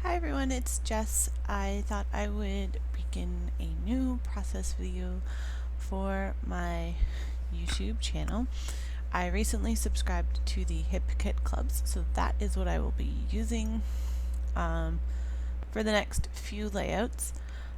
Hi everyone, it's Jess. I thought I would begin a new process video for my YouTube channel. I recently subscribed to the Hip Kit Clubs, so that is what I will be using for the next few layouts.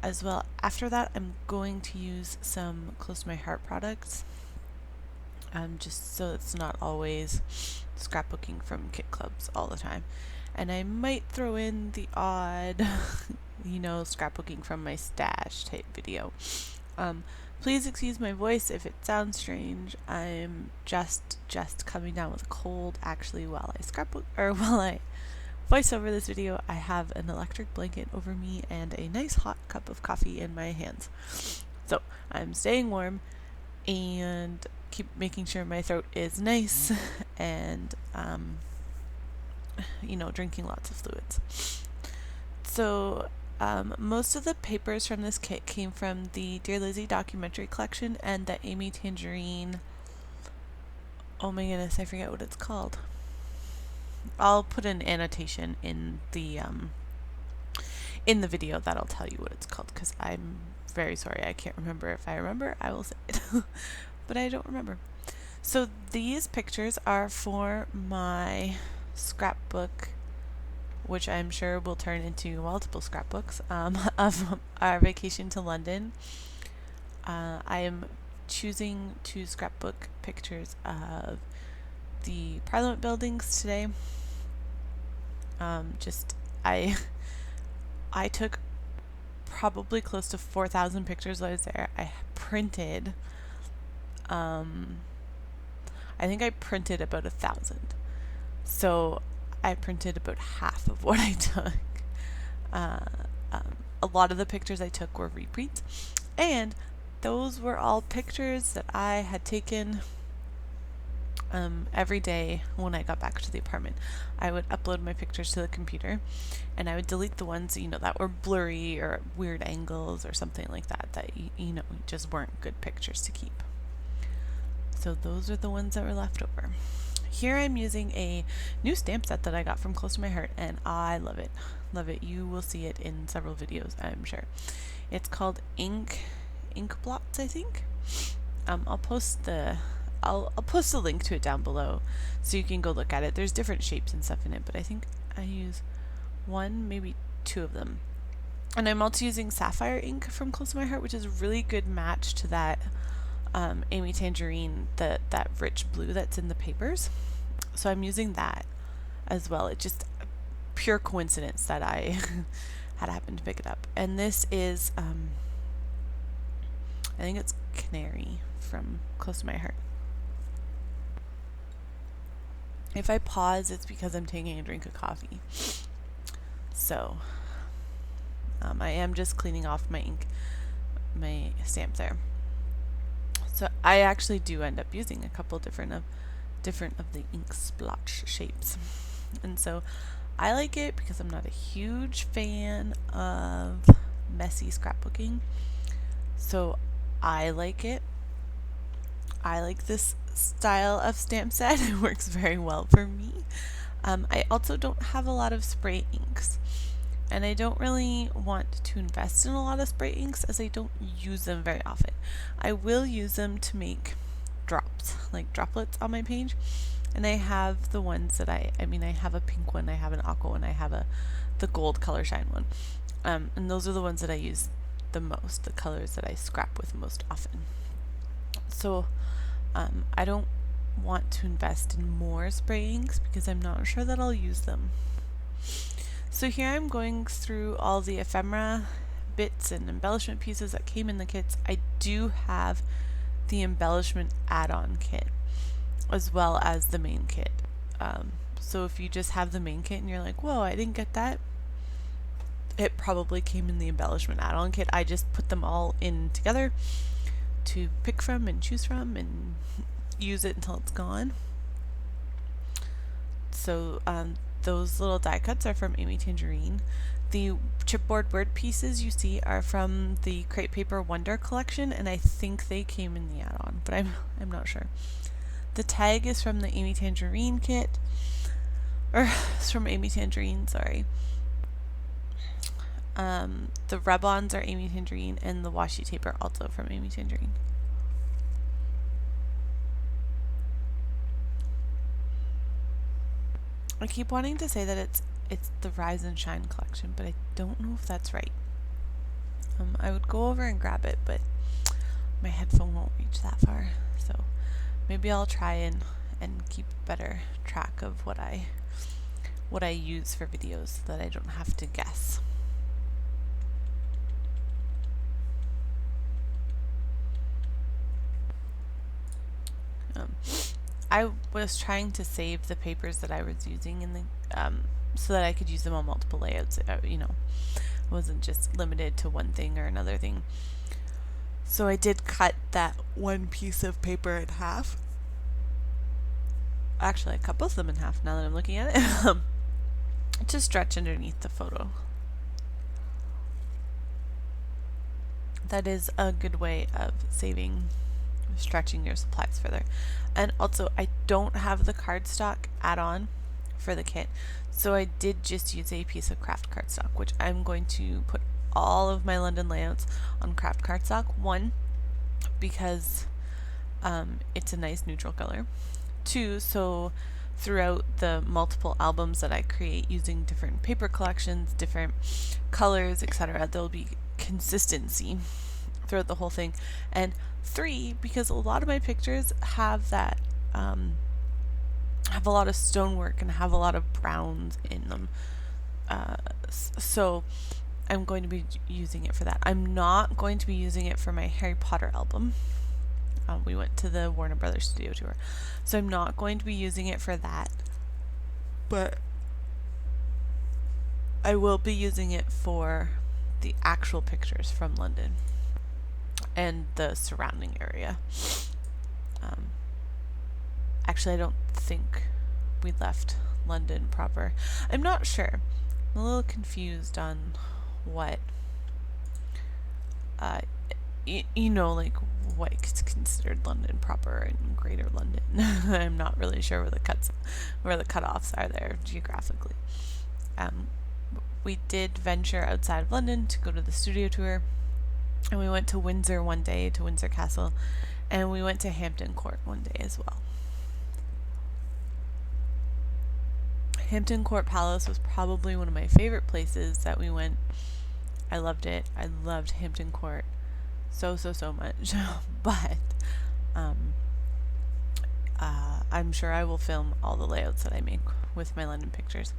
As well, after that, I'm going to use some Close to My Heart products, just so it's not always scrapbooking from Kit Clubs all the time. And I might throw in the odd, scrapbooking from my stash type video. Please excuse my voice if it sounds strange. I'm just coming down with a cold. Actually, while I scrapbook or while I voice over this video, I have an electric blanket over me and a nice hot cup of coffee in my hands. So I'm staying warm and keep making sure my throat is nice and drinking lots of fluids. So most of the papers from this kit came from the Dear Lizzie documentary collection and the Amy Tangerine, oh my goodness, I forget what it's called. I'll put an annotation in the video that'll tell you what it's called, because I'm very sorry, I can't remember. If I remember, I will say it. But I don't remember. So these pictures are for my scrapbook, which I'm sure will turn into multiple scrapbooks, of our vacation to London. I am choosing to scrapbook pictures of the Parliament buildings today. I took probably close to 4,000 pictures while I was there. I printed, I think I printed about 1,000. So I printed about half of what I took. A lot of the pictures I took were reprints, and those were all pictures that I had taken every day when I got back to the apartment. I would upload my pictures to the computer, and I would delete the ones that were blurry or weird angles or something like that just weren't good pictures to keep. So those are the ones that were left over. Here I'm using a new stamp set that I got from Close to My Heart, and I love it. Love it. You will see it in several videos, I'm sure. It's called Ink Blots, I think. I'll post the link to it down below so you can go look at it. There's different shapes and stuff in it, but I think I use one, maybe two of them. And I'm also using sapphire ink from Close to My Heart, which is a really good match to that Amy Tangerine, that rich blue that's in the papers. So I'm using that as well. It's just a pure coincidence that I had happened to pick it up. And this is, I think it's Canary from Close to My Heart. If I pause, it's because I'm taking a drink of coffee. So I am just cleaning off my ink, my stamp there. So I actually do end up using a couple different of the ink splotch shapes. And so I like it because I'm not a huge fan of messy scrapbooking. So I like it. I like this style of stamp set. It works very well for me. I also don't have a lot of spray inks, and I don't really want to invest in a lot of spray inks as I don't use them very often. I will use them to make drops, like droplets on my page, and I have the ones that I have a pink one, I have an aqua one, I have the gold color shine one, and those are the ones that I use the most, the colors that I scrap with most often. So I don't want to invest in more spray inks because I'm not sure that I'll use them. So here I'm going through all the ephemera bits and embellishment pieces that came in the kits. I do have the embellishment add-on kit as well as the main kit. So if you just have the main kit and you're like, whoa, I didn't get that, it probably came in the embellishment add-on kit. I just put them all in together to pick from and choose from and use it until it's gone. So those little die cuts are from Amy Tangerine. The chipboard word pieces you see are from the Create Paper Wonder collection, and I think they came in the add-on, but I'm not sure. The tag is from the Amy Tangerine kit, or it's from Amy Tangerine, sorry. The rub-ons are Amy Tangerine, and the washi tape are also from Amy Tangerine. I keep wanting to say that it's the Rise and Shine collection, but I don't know if that's right. I would go over and grab it, but my headphone won't reach that far. So maybe I'll try and keep better track of what I use for videos so that I don't have to guess. I was trying to save the papers that I was using in the so that I could use them on multiple layouts. You know, I wasn't just limited to one thing or another thing. So I did cut that one piece of paper in half. Actually, I cut both of them in half now that I'm looking at it to stretch underneath the photo. That is a good way of stretching your supplies further. And also, I don't have the cardstock add-on for the kit, so I did just use a piece of craft cardstock, which I'm going to put all of my London layouts on craft cardstock. One, because it's a nice neutral color. Two, so throughout the multiple albums that I create using different paper collections, different colors, etc., there'll be consistency throughout the whole thing. And three, because a lot of my pictures have that have a lot of stonework and have a lot of browns in them, so I'm going to be using it for that. I'm not going to be using it for my Harry Potter album. We went to the Warner Brothers studio tour, so I'm not going to be using it for that, but I will be using it for the actual pictures from London and the surrounding area. Actually, I don't think we left London proper. I'm not sure. I'm a little confused on what you know, like what's considered London proper and Greater London. I'm not really sure where the cutoffs are there geographically. We did venture outside of London to go to the studio tour, and we went to Windsor one day, to Windsor Castle, and we went to Hampton Court one day as well. Hampton Court Palace was probably one of my favorite places that we went. I loved it. I loved Hampton Court so much. But I'm sure I will film all the layouts that I make with my London pictures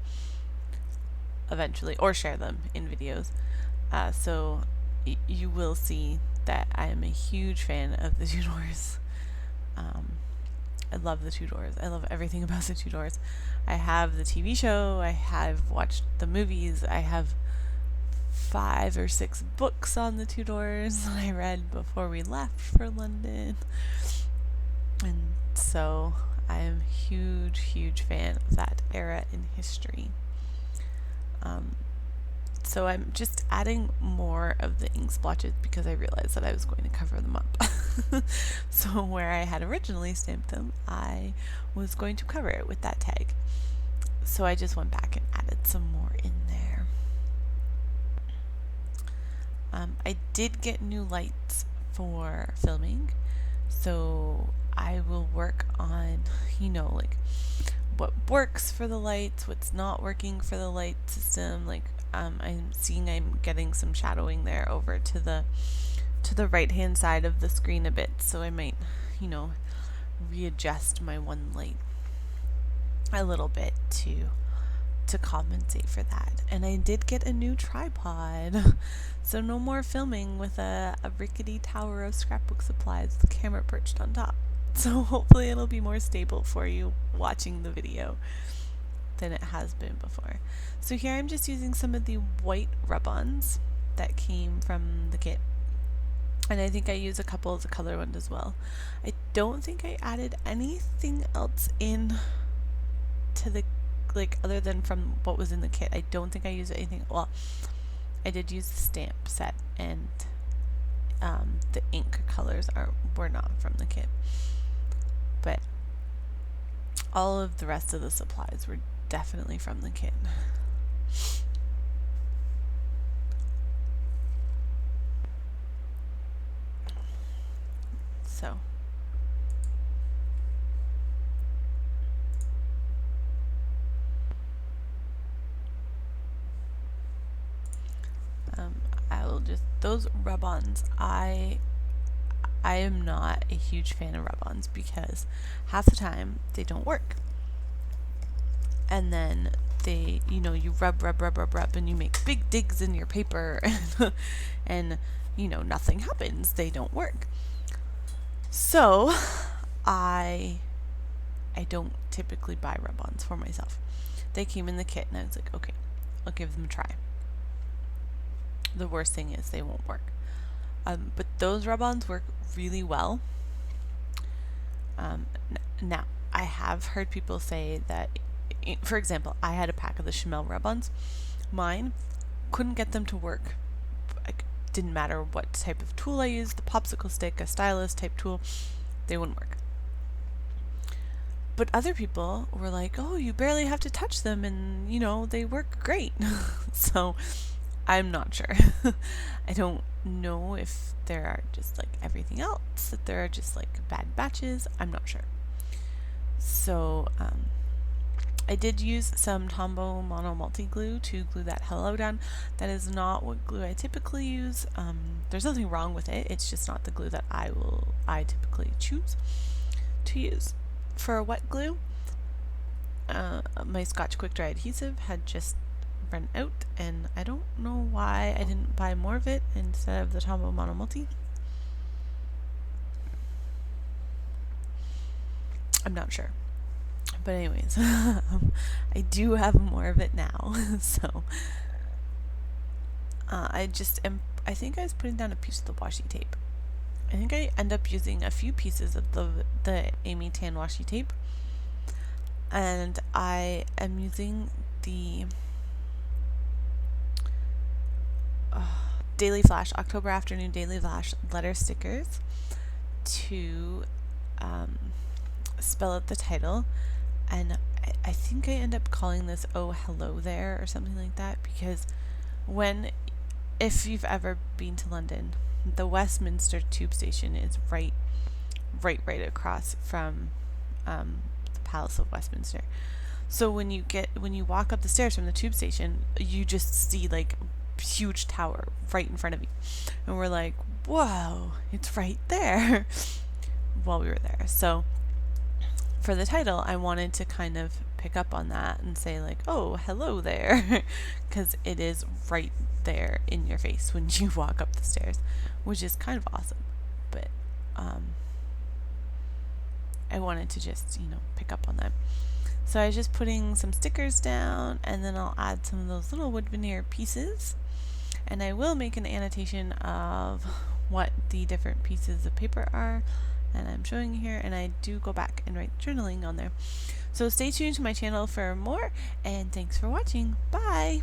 eventually, or share them in videos. So you will see that I am a huge fan of the Tudors. I love the Tudors. I love everything about the Tudors. I have the TV show. I have watched the movies. I have 5 or 6 books on the Tudors that I read before we left for London. And so I am a huge fan of that era in history. So I'm just adding more of the ink splotches because I realized that I was going to cover them up. So where I had originally stamped them, I was going to cover it with that tag. So I just went back and added some more in there. I did get new lights for filming, so I will work on, you know, like what works for the lights, what's not working for the light system. Like I'm seeing I'm getting some shadowing there over to the right hand side of the screen a bit, so I might, you know, readjust my one light a little bit to compensate for that. And I did get a new tripod, so no more filming with a rickety tower of scrapbook supplies with the camera perched on top. So hopefully it'll be more stable for you watching the video than it has been before. So here I'm just using some of the white rub-ons that came from the kit, and I think I use a couple of the color ones as well. I don't think I added anything else in to the, like, other than from what was in the kit. I don't think I used anything. Well, I did use the stamp set, and the ink colors were not from the kit, but all of the rest of the supplies were definitely from the kit. So I will just, those rub-ons, I am not a huge fan of rub-ons because half the time they don't work. And then they, you rub, and you make big digs in your paper and nothing happens. They don't work. So I don't typically buy rub-ons for myself. They came in the kit and I was like, okay, I'll give them a try. The worst thing is they won't work. But those rub-ons work really well. Now, I have heard people say that, for example, I had a pack of the Chamel rub-ons. Mine, couldn't get them to work. Like, didn't matter what type of tool I used, the popsicle stick, a stylus type tool, they wouldn't work. But other people were like, oh, you barely have to touch them and, they work great. So I'm not sure. I don't know if there are just like everything else, that there are just like bad batches. I'm not sure. So I did use some Tombow Mono Multi Glue to glue that hello down. That is not what glue I typically use. There's nothing wrong with it. It's just not the glue that I typically choose to use. For wet glue, my Scotch Quick Dry adhesive had just run out, and I don't know why I didn't buy more of it instead of the Tombow Mono Multi. I'm not sure. But anyways, I do have more of it now. So I think I was putting down a piece of the washi tape. I think I end up using a few pieces of the Amy Tan washi tape, and I am using the Daily Flash, October Afternoon Daily Flash letter stickers to spell out the title, and I think I end up calling this "Oh Hello There" or something like that, because if you've ever been to London, the Westminster tube station is right across from the Palace of Westminster. So when you walk up the stairs from the tube station, you just see like a huge tower right in front of you, and we're like, whoa, it's right there. While we were there. So for the title, I wanted to kind of pick up on that and say like, oh, hello there, because it is right there in your face when you walk up the stairs, which is kind of awesome. But I wanted to just pick up on that. So I was just putting some stickers down, and then I'll add some of those little wood veneer pieces, and I will make an annotation of what the different pieces of paper are, and I'm showing you here, and I do go back and write journaling on there. So stay tuned to my channel for more, and thanks for watching. Bye!